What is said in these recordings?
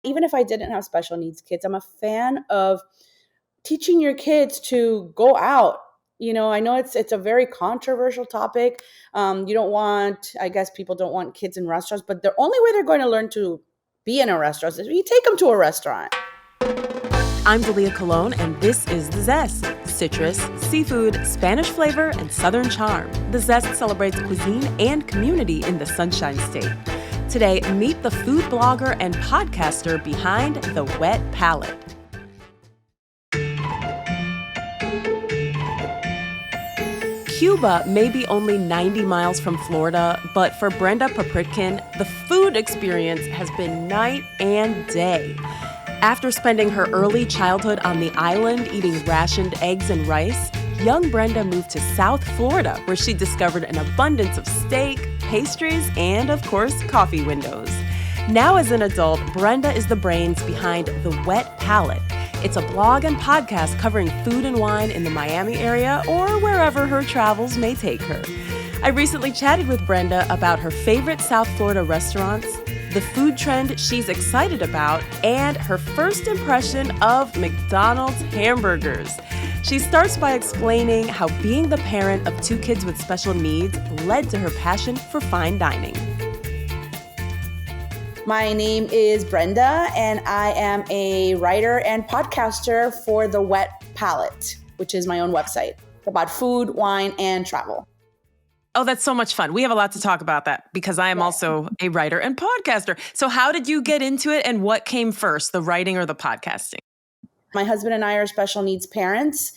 Even if I didn't have special needs kids, I'm a fan of teaching your kids to go out. I know it's a very controversial topic. You don't want, I guess people don't want kids in restaurants, but the only way they're going to learn to be in a restaurant is if you take them to a restaurant. I'm Dalia Colon, and this is The Zest. Citrus, seafood, Spanish flavor, and Southern charm. The Zest celebrates cuisine and community in the Sunshine State. Today, meet the food blogger and podcaster behind the Whet palette. Cuba may be only 90 miles from Florida, but for Brenda Popritkin, the food experience has been night and day. After spending her early childhood on the island eating rationed eggs and rice, young Brenda moved to South Florida, where she discovered an abundance of steak, pastries, and, of course, coffee windows. Now as an adult, Brenda is the brains behind the Whet palette. It's a blog and podcast covering food and wine in the Miami area or wherever her travels may take her. I recently chatted with Brenda about her favorite South Florida restaurants, the food trend she's excited about, and her first impression of McDonald's hamburgers. She starts by explaining how being the parent of 2 kids with special needs led to her passion for fine dining. My name is Brenda, and I am a writer and podcaster for the Whet palette, which is my own website about food, wine, and travel. Oh, that's so much fun. We have a lot to talk about that because I am also a writer and podcaster. So how did you get into it, and what came first, the writing or the podcasting? My husband and I are special needs parents,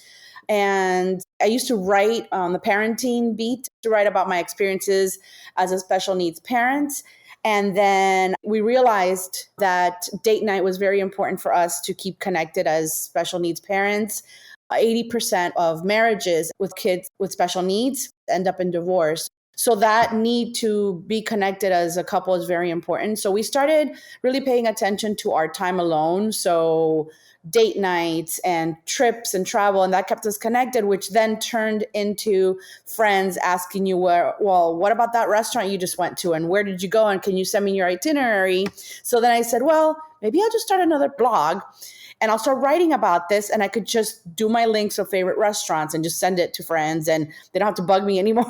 and I used to write on the parenting beat to write about my experiences as a special needs parent. And then we realized that date night was very important for us to keep connected as special needs parents. 80% of marriages with kids with special needs end up in divorce. So that need to be connected as a couple is very important. So we started really paying attention to our time alone. So date nights and trips and travel, and that kept us connected, which then turned into friends asking you, what about that restaurant you just went to, and where did you go, and can you send me your itinerary? So then I said, well, maybe I'll just start another blog and I'll start writing about this, and I could just do my links of favorite restaurants and just send it to friends, and they don't have to bug me anymore.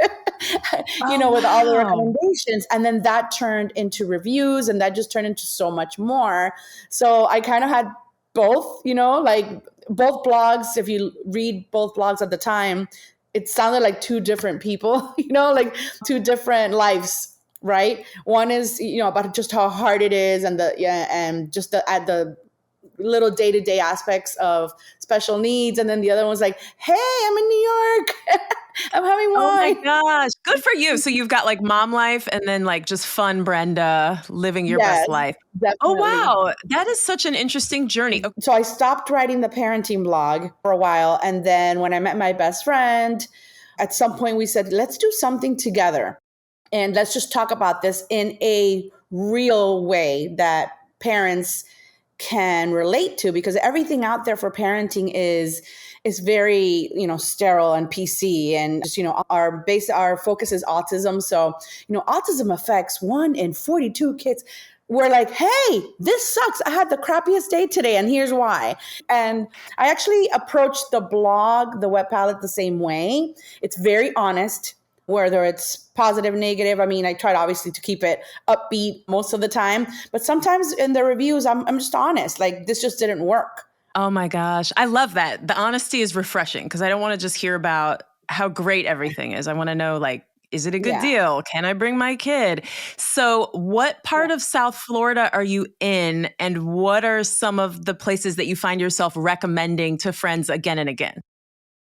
With all the recommendations. And then that turned into reviews, and that just turned into so much more. So I kind of had both, like both blogs. If you read both blogs at the time, it sounded like 2 different people, like 2 different lives, right? One is, about just how hard it is and just the little day-to-day aspects of special needs. And then the other one's like, hey, I'm in New York. I'm having wine. Oh my gosh. Good for you. So you've got like mom life and then like just fun Brenda living your best life. Definitely. Oh, wow. That is such an interesting journey. So I stopped writing the parenting blog for a while. And then when I met my best friend, at some point we said, let's do something together. And let's just talk about this in a real way that parents can relate to, because everything out there for parenting is very, sterile and PC, and just, our focus is autism. So, autism affects 1 in 42 kids. We're like, hey, this sucks. I had the crappiest day today, and here's why. And I actually approached the blog, the Whet palette, the same way. It's very honest, whether it's positive, negative. I mean, I tried obviously to keep it upbeat most of the time, but sometimes in the reviews, I'm just honest. Like, this just didn't work. Oh my gosh. I love that. The honesty is refreshing because I don't want to just hear about how great everything is. I want to know, like, is it a good deal? Can I bring my kid? So what part of South Florida are you in, and what are some of the places that you find yourself recommending to friends again and again?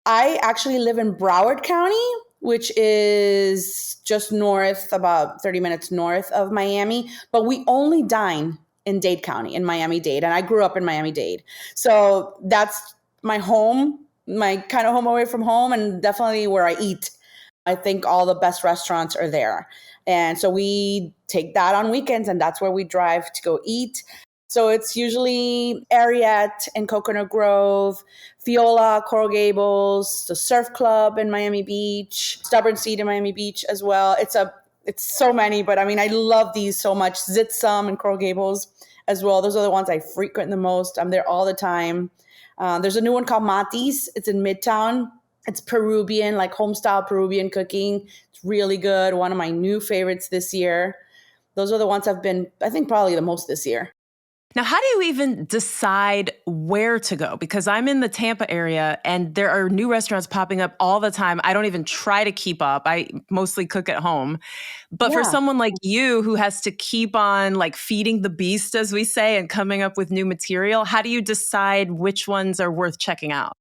I actually live in Broward County, which is just north, about 30 minutes north of Miami. But we only dine in Dade County, in Miami-Dade. And I grew up in Miami-Dade. So that's my home, my kind of home away from home, and definitely where I eat. I think all the best restaurants are there. And so we take that on weekends, and that's where we drive to go eat. So it's usually Ariete in Coconut Grove, Fiola, Coral Gables, the Surf Club in Miami Beach, Stubborn Seed in Miami Beach as well. It's so many, but I mean, I love these so much. Zitsum in Coral Gables as well. Those are the ones I frequent the most. I'm there all the time. There's a new one called Matis. It's in Midtown. It's Peruvian, like home style Peruvian cooking. It's really good. One of my new favorites this year. Those are the ones I've been, I think, probably the most this year. Now, how do you even decide where to go? Because I'm in the Tampa area and there are new restaurants popping up all the time. I don't even try to keep up. I mostly cook at home. But for Yeah. someone like you who has to keep on like feeding the beast, as we say, and coming up with new material, how do you decide which ones are worth checking out?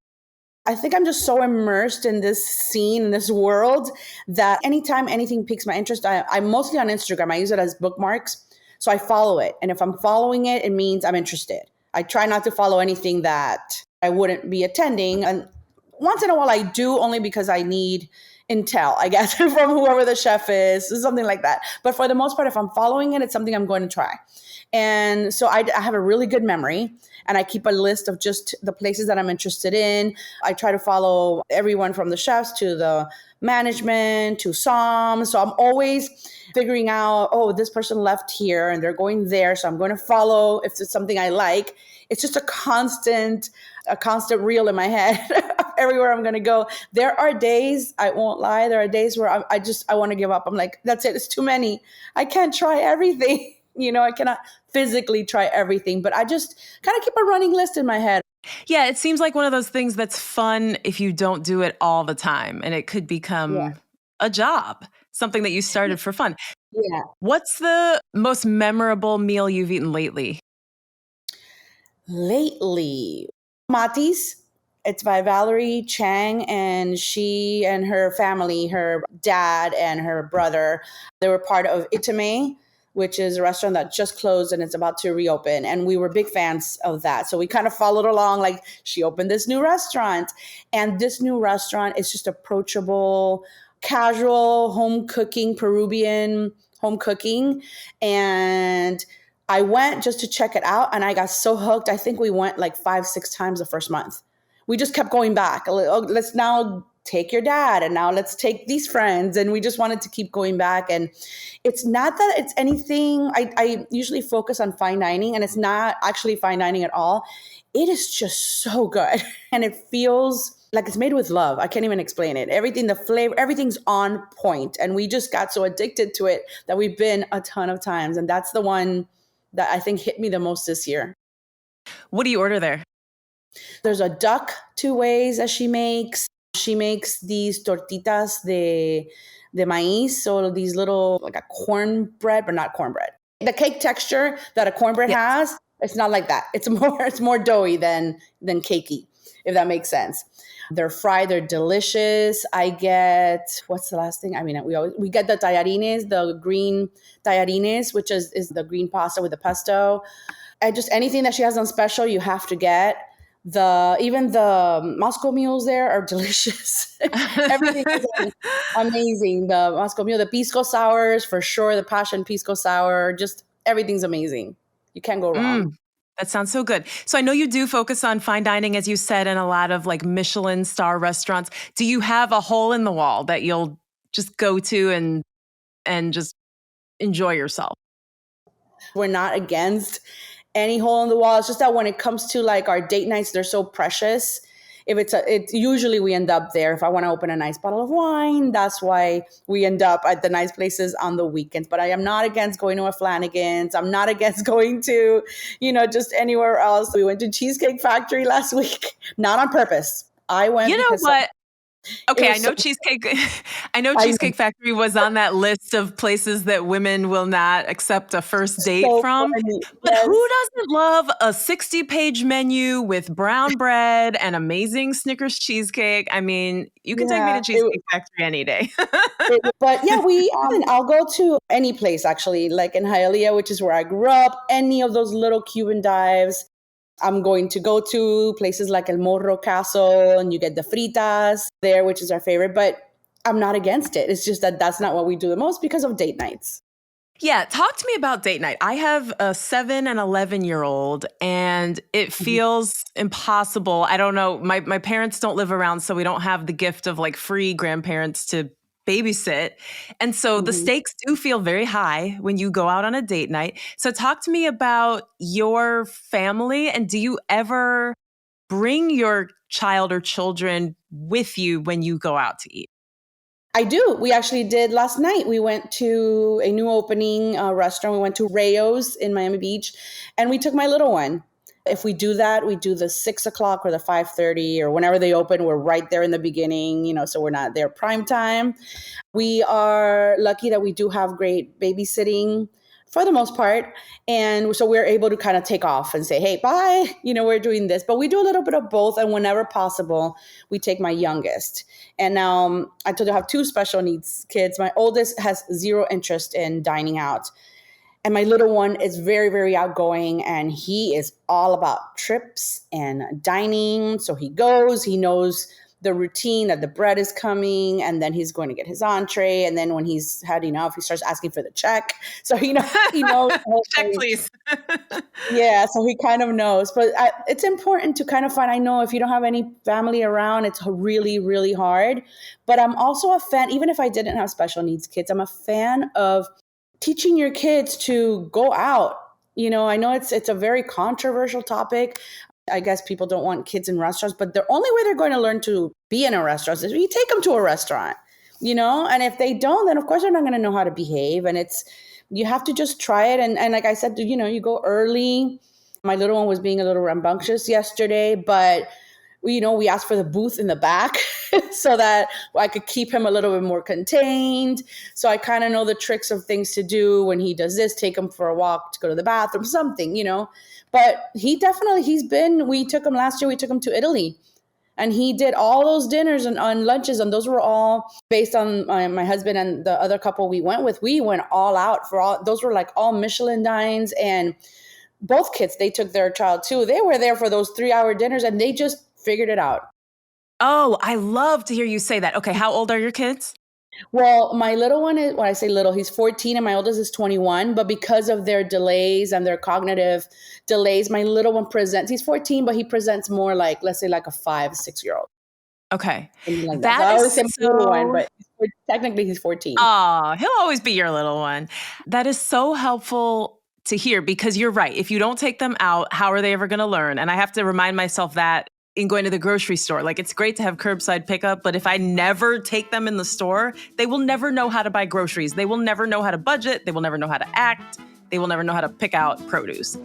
I think I'm just so immersed in this scene, in this world, that anytime anything piques my interest, I'm mostly on Instagram. I use it as bookmarks. So I follow it. And if I'm following it, it means I'm interested. I try not to follow anything that I wouldn't be attending. And once in a while I do, only because I need intel, I guess, from whoever the chef is, something like that. But for the most part, if I'm following it, it's something I'm going to try. And so I have a really good memory, and I keep a list of just the places that I'm interested in. I try to follow everyone from the chefs to the management to SOM. So I'm always figuring out, oh, this person left here and they're going there. So I'm going to follow if it's something I like. It's just a constant reel in my head everywhere I'm going to go. There are days, I won't lie, there are days where I want to give up. I'm like, that's it. It's too many. I can't try everything. I cannot physically try everything, but I just kind of keep a running list in my head. Yeah, it seems like one of those things that's fun if you don't do it all the time, and it could become a job, something that you started for fun. Yeah. What's the most memorable meal you've eaten lately? Lately, Matis. It's by Valerie Chang, and she and her family, her dad and her brother, they were part of Itame, which is a restaurant that just closed and it's about to reopen. And we were big fans of that. So we kind of followed along, like she opened this new restaurant. And this new restaurant is just approachable, casual, home cooking, Peruvian home cooking. And I went just to check it out and I got so hooked. I think we went like 5-6 times the first month. We just kept going back. Oh, let's now take your dad and now let's take these friends. And we just wanted to keep going back. And it's not that it's anything, I usually focus on fine dining, and it's not actually fine dining at all. It is just so good. And it feels like it's made with love. I can't even explain it. Everything, the flavor, everything's on point. And we just got so addicted to it that we've been a ton of times. And that's the one that I think hit me the most this year. What do you order there? There's a duck 2 ways that she makes. She makes these tortitas de maíz, so these little, like a cornbread, but not cornbread. The cake texture that a cornbread has, it's not like that. It's more doughy than cakey, if that makes sense. They're fried, they're delicious. I get, what's the last thing? I mean, we get the tallarines, the green tallarines, which is the green pasta with the pesto. And just anything that she has on special, you have to get. Even the Moscow mules there are delicious. Everything is amazing. The Moscow mule, the pisco sours for sure, the passion pisco sour, just everything's amazing. You can't go wrong. That sounds so good. So I know you do focus on fine dining, as you said, in a lot of like Michelin star restaurants. Do you have a hole in the wall that you'll just go to and just enjoy yourself? We're not against any hole in the wall. It's just that when it comes to like our date nights, they're so precious. It's usually we end up there. If I want to open a nice bottle of wine, that's why we end up at the nice places on the weekends. But I am not against going to a Flanagan's. I'm not against going to, just anywhere else. We went to Cheesecake Factory last week, not on purpose. I went. You know what? Okay, I know Cheesecake Factory was on that list of places that women will not accept a first date from. Funny. But Yes. who doesn't love a 60-page menu with brown bread and amazing Snickers cheesecake? I mean, you can take me to Cheesecake Factory any day. But yeah, I'll go to any place actually, like in Hialeah, which is where I grew up, any of those little Cuban dives. I'm going to go to places like El Morro Castle, and you get the fritas there, which is our favorite, but I'm not against it. It's just that that's not what we do the most because of date nights. Yeah, talk to me about date night. I have a 7 and 11-year-old, and it feels impossible. I don't know. My parents don't live around, so we don't have the gift of like free grandparents to babysit. And so the Mhm. stakes do feel very high when you go out on a date night. So talk to me about your family. And do you ever bring your child or children with you when you go out to eat? I do. We actually did last night. We went to a new opening restaurant. We went to Rayo's in Miami Beach, and we took my little one. If we do that, we do the 6 o'clock or the 5:30 or whenever they open. We're right there in the beginning, so we're not there prime time. We are lucky that we do have great babysitting for the most part. And so we're able to kind of take off and say, hey, bye, we're doing this. But we do a little bit of both. And whenever possible, we take my youngest. And now I told you I have two special needs kids. My oldest has zero interest in dining out. And my little one is very, very outgoing, and he is all about trips and dining. So he goes, he knows the routine that the bread is coming, and then he's going to get his entree. And then when he's had enough, he starts asking for the check. So he knows the whole Check, thing. please. Yeah, so he kind of knows. But it's important to kind of find, I know if you don't have any family around, it's really, really hard. But I'm also a fan, even if I didn't have special needs kids, I'm a fan of teaching your kids to go out. I know it's a very controversial topic. I guess people don't want kids in restaurants, but the only way they're going to learn to be in a restaurant is if you take them to a restaurant, and if they don't, then of course they're not going to know how to behave. And you have to just try it. And like I said, you go early. My little one was being a little rambunctious yesterday, but we asked for the booth in the back so that I could keep him a little bit more contained. So I kind of know the tricks of things to do when he does this, take him for a walk to go to the bathroom, something. But we took him last year, we took him to Italy. And he did all those dinners and on lunches, and those were all based on my husband and the other couple we went with. We went all out for all, those were like all Michelin dines, and both kids, they took their child too. They were there for those 3-hour dinners, and they just figured it out. Oh, I love to hear you say that. Okay, how old are your kids? Well, my little one is, when I say little, he's 14 and my oldest is 21. But because of their delays and their cognitive delays, my little one he's 14, but he presents more like, let's say, like a 5, 6-year-old. Okay. Something like that. So I That is always say my little one, so, but technically he's 14. oh, he'll always be your little one. That is so helpful to hear because you're right. If you don't take them out, how are they ever going to learn? And I have to remind myself that in going to the grocery store. Like, it's great to have curbside pickup, but if I never take them in the store, they will never know how to buy groceries. They will never know how to budget. They will never know how to act. They will never know how to pick out produce.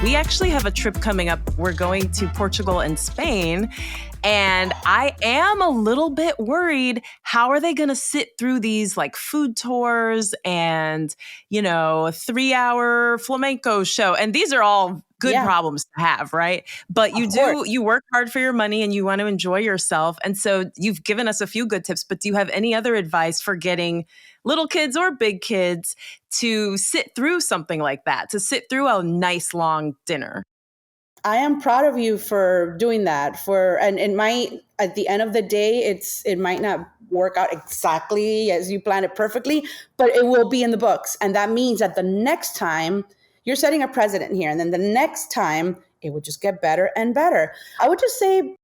We actually have a trip coming up. We're going to Portugal and Spain. And I am a little bit worried. How are they going to sit through these like food tours and, a 3-hour flamenco show? And these are all good Yeah, problems to have, right? But of course. you work hard for your money and you want to enjoy yourself. And so you've given us a few good tips, but do you have any other advice for getting little kids or big kids to sit through something like that, to sit through a nice long dinner? I am proud of you for doing that. And it might, at the end of the day, it might not work out exactly as you planned it perfectly, but it will be in the books. And that means that the next time you're setting a precedent here, and then the next time it would just get better and better. I would just say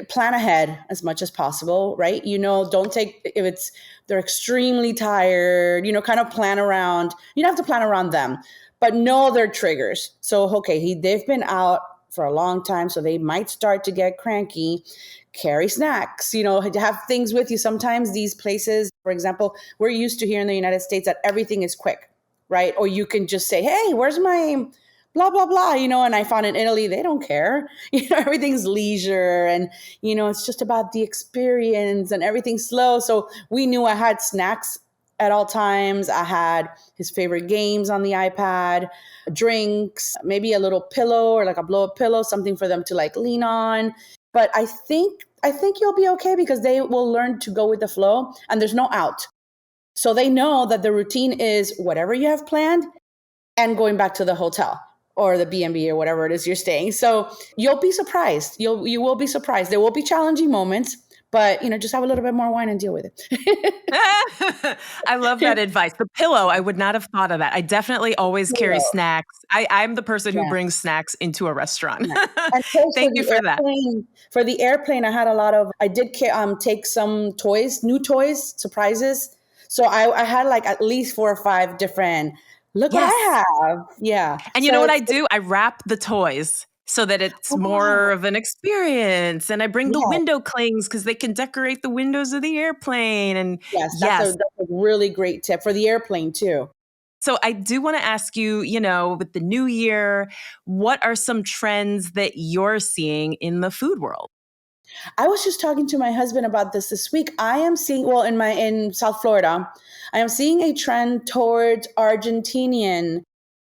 plan ahead as much as possible, right? Don't take, if they're extremely tired, kind of plan around. You don't have to plan around them, but know their triggers. So, okay, they've been out for a long time, so they might start to get cranky. Carry snacks, have things with you. Sometimes these places, for example, we're used to here in the United States that everything is quick, right? Or you can just say, hey, where's my blah, blah, blah, and I found in Italy, they don't care. Everything's leisure and, it's just about the experience and everything's slow. So we knew I had snacks at all times. I had his favorite games on the iPad, drinks, maybe a little pillow or like a blow up pillow, something for them to like lean on. But I think you'll be okay because they will learn to go with the flow and there's no out. So they know that the routine is whatever you have planned and going back to the hotel or the B&B or whatever it is you're staying. So you'll be surprised. You will be surprised. There will be challenging moments, but just have a little bit more wine and deal with it. I love that advice. The pillow, I would not have thought of that. I definitely always carry Pillow. snacks. I'm the person who Yeah. brings snacks into a restaurant. Yeah. And so Thank you for that. for the airplane, I did take some toys, new toys, surprises. So I had like at least 4 or 5 different, look what Yes. I have. Yeah. And you So know what I do? I wrap the toys so that it's oh, more wow. of an experience. And I bring the Yeah. window clings because they can decorate the windows of the airplane. And Yes, yes. that's a really great tip for the airplane too. So I do want to ask you, with the new year, what are some trends that you're seeing in the food world? I was just talking to my husband about this week. I am seeing, well, in South Florida, I am seeing a trend towards Argentinian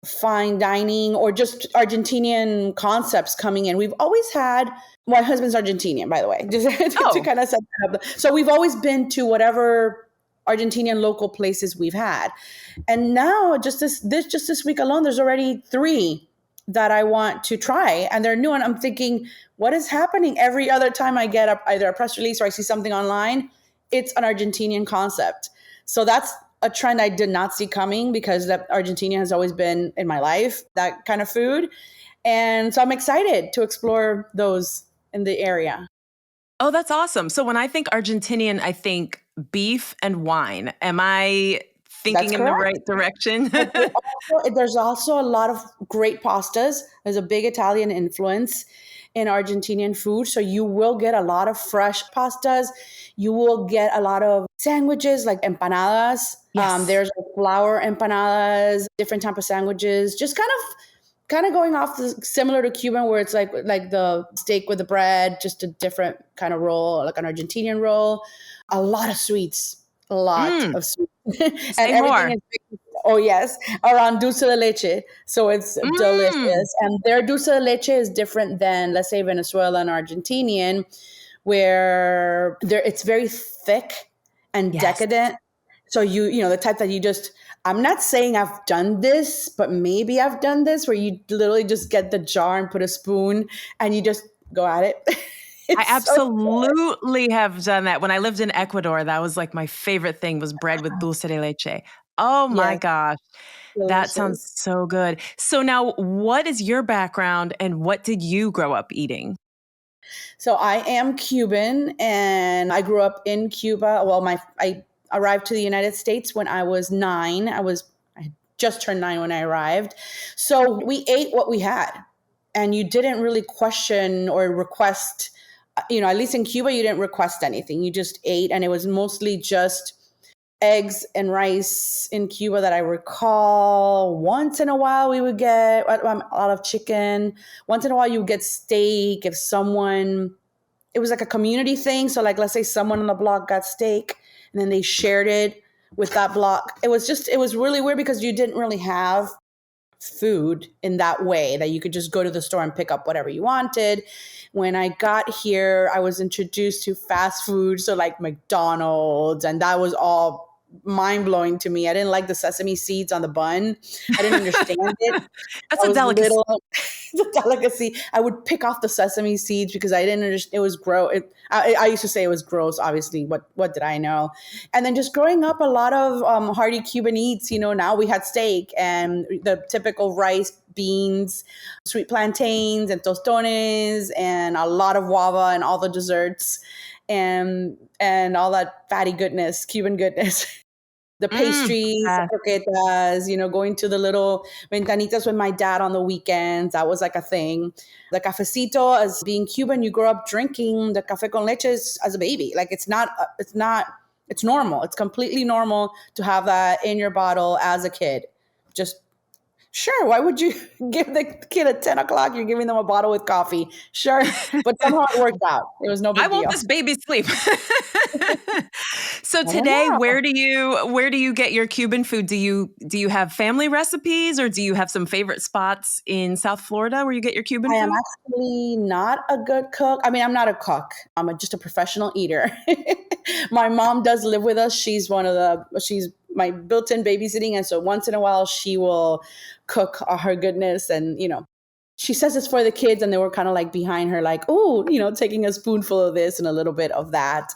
fine dining or just Argentinian concepts coming in. We've always had, my husband's Argentinian, by the way, just to Oh, kind of set that up. So we've always been to whatever Argentinian local places we've had. And now just this week alone, there's already 3 that I want to try and they're new. And I'm thinking, what is happening? Every other time I get either a press release or I see something online, it's an Argentinian concept. So that's a trend I did not see coming because that Argentina has always been in my life, that kind of food. And so I'm excited to explore those in the area. oh, that's awesome. So when I think Argentinian, I think beef and wine. Am I That's thinking in the correct. right direction? But there's also a lot of great pastas. There's a big Italian influence in Argentinian food. So you will get a lot of fresh pastas. You will get a lot of sandwiches like empanadas. Yes. There's flour empanadas, different type of sandwiches, just kind of going off similar to Cuban where it's like the steak with the bread, just a different kind of roll, like an Argentinian roll. A lot of sweets, a lot Mm, of sweets. And say everything more. is, oh yes, around dulce de leche. So it's Mm, delicious. And their dulce de leche is different than, let's say, Venezuelan or Argentinian, where it's very thick and yes. decadent. So the type that I'm not saying I've done this, but maybe I've done this where you literally just get the jar and put a spoon and you just go at it. I It's so absolutely have done that. When I lived in Ecuador, that was like my favorite thing was bread with dulce de leche. Oh my yes, gosh. That sounds delicious. so good. So now what is your background and what did you grow up eating? So I am Cuban and I grew up in Cuba. Well, I arrived to the United States when I was 9. I had just turned 9 when I arrived. So we ate what we had. And you didn't really question or request, at least in Cuba, you didn't request anything. You just ate and it was mostly just eggs and rice in Cuba that I recall. Once in a while, we would get a lot of chicken. Once in a while, you would get steak if it was like a community thing. So, like, let's say someone on the block got steak and then they shared it with that block. It was really weird because you didn't really have food in that way that you could just go to the store and pick up whatever you wanted. When I got here, I was introduced to fast food, so like McDonald's, and that was all mind blowing to me. I didn't like the sesame seeds on the bun. I didn't understand it. That's I a was delicacy. little, it's a delicacy. I would pick off the sesame seeds because I didn't understand. It was gross. I used to say it was gross. Obviously, what did I know? And then just growing up, a lot of hearty Cuban eats. Now we had steak and the typical rice, beans, sweet plantains, and tostones, and a lot of guava and all the desserts, and all that fatty goodness, Cuban goodness. The Mm, pastries, yes. the croquetas, going to the little ventanitas with my dad on the weekends. That was like a thing. The cafecito, as being Cuban, you grow up drinking the café con leche as a baby. Like it's normal. It's completely normal to have that in your bottle as a kid. Just sure. Why would you give the kid at 10 o'clock? You're giving them a bottle with coffee. Sure. But somehow it worked out. It was no I big want deal. this baby sleep. So I don't today, know. where do you get your Cuban food? Do you have family recipes or do you have some favorite spots in South Florida where you get your Cuban I am food? actually not a good cook. I mean, I'm not a cook. I'm just a professional eater. My mom does live with us. She's my built-in babysitting. And so once in a while she will cook her goodness. And, she says it's for the kids, and they were kind of like behind her, like, oh, taking a spoonful of this and a little bit of that.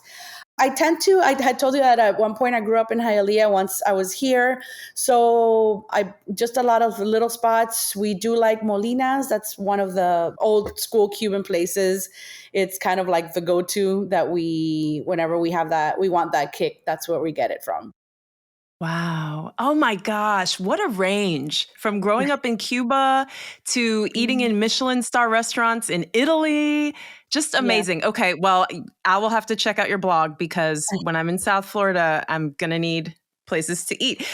I had told you that at one point I grew up in Hialeah once I was here. So I just a lot of little spots. We do like Molina's. That's one of the old school Cuban places. It's kind of like the go-to that whenever we have that, we want that kick, that's where we get it from. Wow. Oh my gosh. What a range from growing up in Cuba to eating in Michelin star restaurants in Italy. Just Yeah, amazing. Okay. Well, I will have to check out your blog because when I'm in South Florida, I'm going to need places to eat.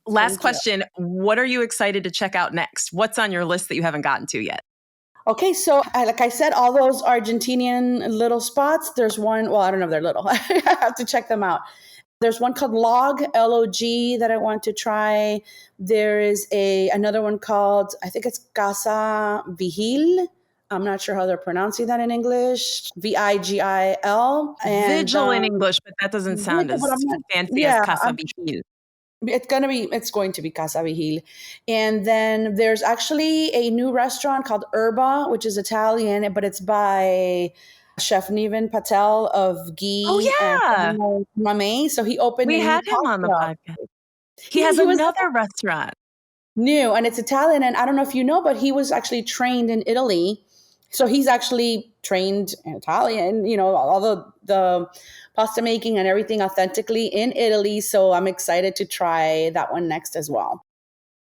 Last thank you. question. What are you excited to check out next? What's on your list that you haven't gotten to yet? Okay, so like I said, all those Argentinian little spots, there's one, well, I don't know if they're little. I have to check them out. There's one called Log, that I want to try. There is another one called, I think it's Casa Vigil. I'm not sure how they're pronouncing that in English. Vigil. And Vigil in English, but that doesn't sound Vigil, but as I'm not, fancy as yeah, Casa Vigil. it's going to be Casa Vigil. And then there's actually a new restaurant called Erba, which is Italian, but it's by Chef Niven Patel of Oh, Ghee and yeah. Mame. So he opened We a new had him on the cocktail. podcast. He has He was another restaurant. new, and it's Italian. And I don't know if you know, but he was actually trained in Italy. So he's actually trained in Italian, all the pasta making and everything authentically in Italy. So I'm excited to try that one next as well.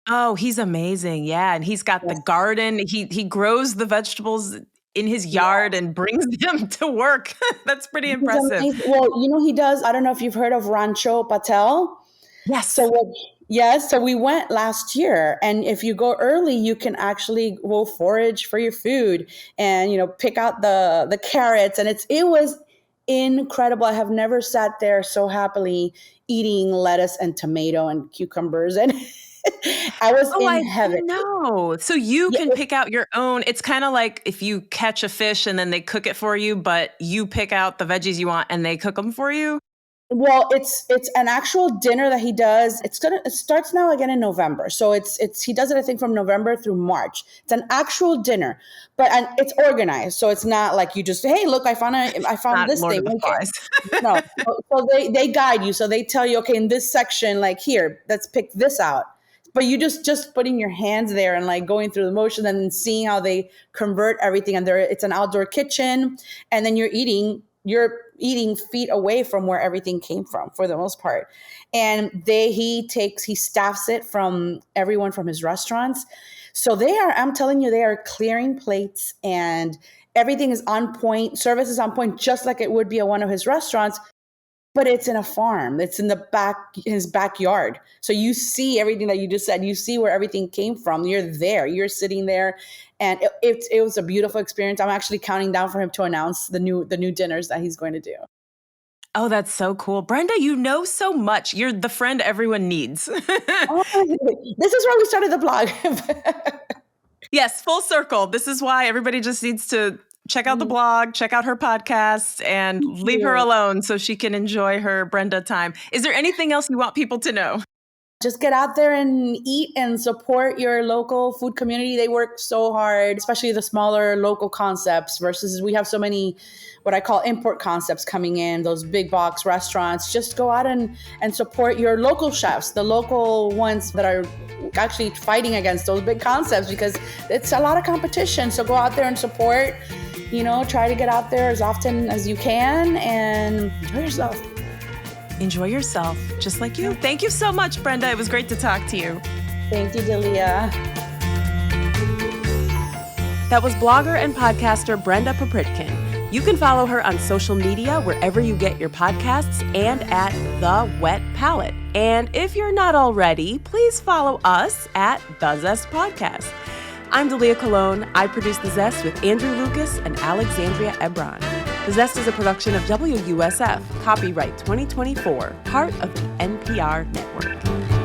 Oh, he's amazing. Yeah, and he's got the Yes. garden. He grows the vegetables in his Yeah. yard and brings them to work. That's pretty He's impressive. amazing. Well, he does. I don't know if you've heard of Rancho Patel. So Yes. what, yes, so we went last year, and if you go early, you can actually go forage for your food and pick out the carrots, and it was incredible. I have never sat there so happily eating lettuce and tomato and cucumbers, and I was Oh, in I heaven. didn't know. So you Yeah, can pick out your own. It's kind of like if you catch a fish and then they cook it for you, but you pick out the veggies you want and they cook them for you. well, it's an actual dinner that he does. It starts now again in November. So it's he does it, I think, from November through March. It's an actual dinner, and it's organized. So it's not like you just, hey, look, I found Not this Lord thing. of the Okay. Flies. No. So they guide you. So they tell you, okay, in this section, like here, let's pick this out. But you just putting your hands there and like going through the motion and then seeing how they convert everything. And it's an outdoor kitchen, and then you're eating feet away from where everything came from for the most part. And he staffs it from everyone from his restaurants. So I'm telling you, they are clearing plates, and everything is on point. Service is on point, just like it would be at one of his restaurants, but it's in a farm. It's in his backyard. So you see everything that you just said. You see where everything came from. You're there. You're sitting there, and it was a beautiful experience. I'm actually counting down for him to announce the new dinners that he's going to do. Oh, that's so cool. Brenda, you know so much. You're the friend everyone needs. Oh, this is where we started the blog. Yes, full circle. This is why everybody just needs to check out the blog, check out her podcast, and leave her Yeah. alone so she can enjoy her Brenda time. Is there anything else you want people to know? Just get out there and eat and support your local food community. They work so hard, especially the smaller local concepts versus we have so many what I call import concepts coming in, those big box restaurants. Just go out and support your local chefs, the local ones that are actually fighting against those big concepts, because it's a lot of competition. So go out there and support, try to get out there as often as you can and enjoy yourself. Enjoy yourself, just like you. Thank you so much, Brenda. It was great to talk to you. Thank you, Dalia. That was blogger and podcaster Brenda Popritkin. You can follow her on social media wherever you get your podcasts and at The Whet Palette. And if you're not already, please follow us at The Zest Podcast. I'm Dalia Colon. I produce The Zest with Andrew Lucas and Alexandria Ebron. The Zest is a production of WUSF, copyright 2024, part of the NPR network.